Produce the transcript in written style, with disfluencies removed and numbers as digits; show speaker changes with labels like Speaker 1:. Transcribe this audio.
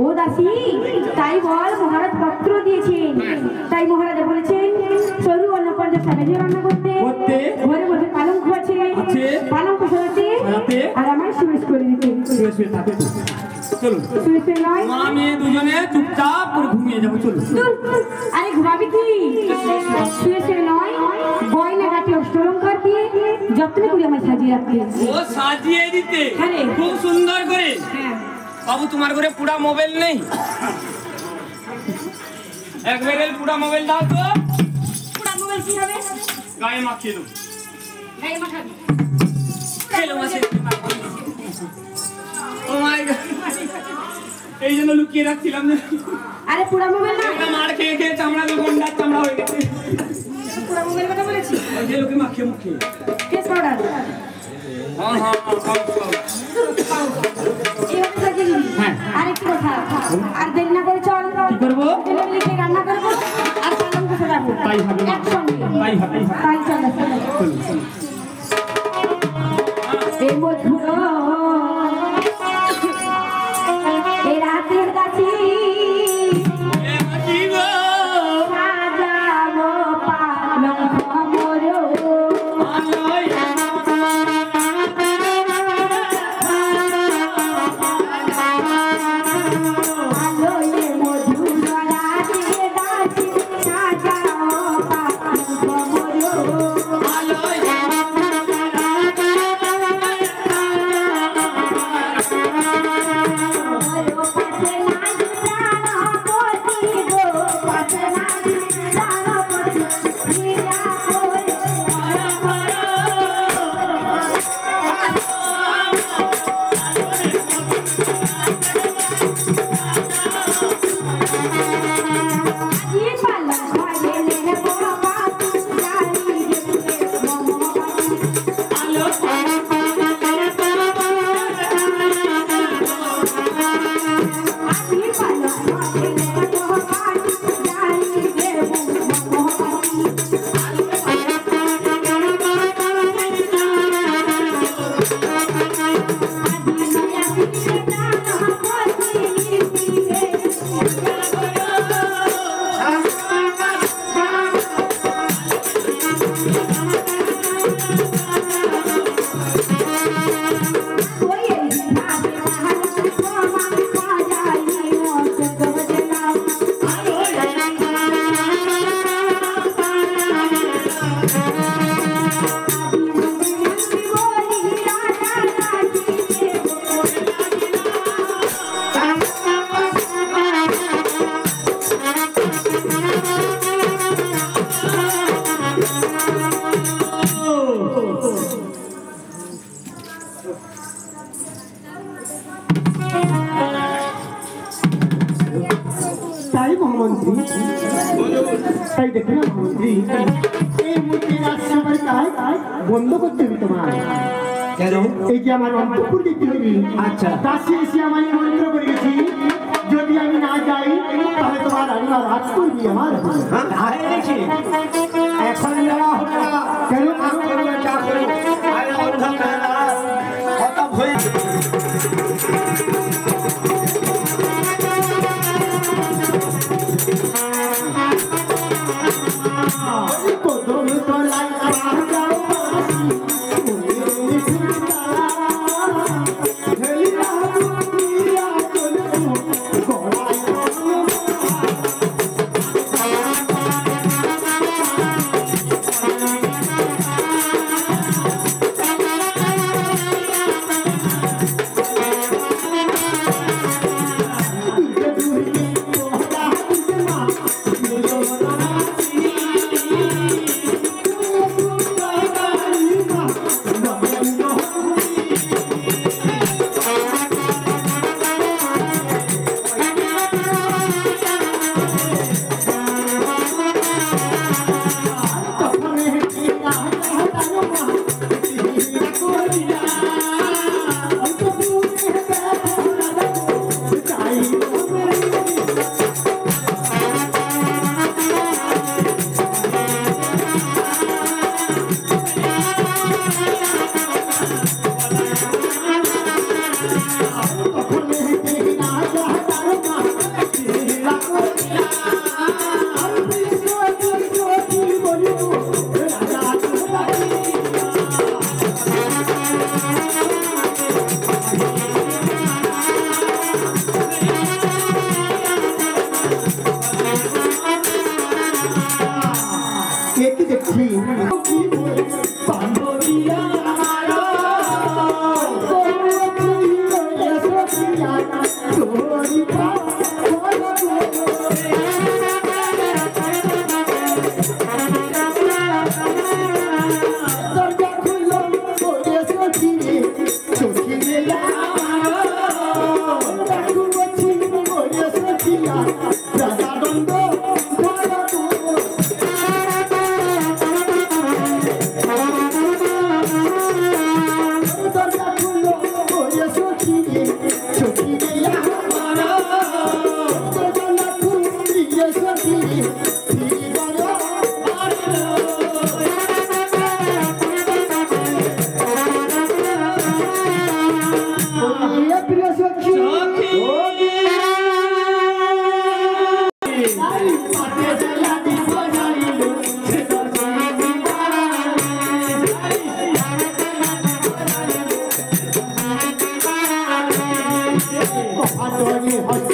Speaker 1: ও দাসী, তাই বল মহারাজ পত্র দিয়েছেন, তাই মহারাজা বলেছেন সরু অন্নপঞ্চের সাহায্য রান্না করতে, ঘরে মধ্যে পালঙ্ক আছে, পালঙ্ক সরাতে আর আমার সুরেশ করে দিতে।
Speaker 2: চলো মা মেয়ে দুজনে চুপচাপ করে ঘুমিয়ে যাবো। চলো।
Speaker 1: আরে ঘুমাবি কি? শুয়ে নয়, গয়না কাটি অষ্টলঙ্কার দিয়ে যত্ন করে আমার সাজিয়ে রাখতে।
Speaker 2: ও সাজিয়ে দিতে খুব সুন্দর করে। বাবু তোমার ঘরে পুরা মোবাইল নেই? এক বেরেল পুরা মোবাইল দাও তো।
Speaker 1: পুরা মোবাইল কি হবে?
Speaker 2: গায়ে মাখিয়ে দেবো।
Speaker 1: গায়ে মাখাবি?
Speaker 2: খেলো মাসে। ও মাই গড, এই জন্য লুকিয়ে রাখছিলাম।
Speaker 1: আরে পুরা মোবাইল না,
Speaker 2: এটা মার খেয়ে খেয়ে চামড়া গন্ডার চামড়া হয়ে গেছে।
Speaker 1: পুরা মোবাইল কথা বলেছি।
Speaker 2: ওই যে লোকে মাখিয়ে মুখে
Speaker 1: ফেস পাউডার। আরেকটি কথা, আর দেরি না করে চল।
Speaker 2: কি করবো?
Speaker 1: রান্না করবো আর পালঙ্ক সাজাবো একসঙ্গে। তাই চল। এই মধুর এই রাতের কাছে সাজাবো পালঙ্ক মোরো।
Speaker 3: তাই মহামন্ত্রী, তাই দেখে না মহামন্ত্রী, এই মূর্তির রাজসভার কাজ বন্ধ করতে হবে তোমার। কেন? এই যে আমার অন্তঃপুর দিতে হবে। আচ্ছা, কাছে এসে আমার মন্ত্র করে গেছি, যদি আমি না যাই তাহলে তোমার রান্না রাজ করবি আমার। এখন যাওয়া হবে না। কেন? তরে হত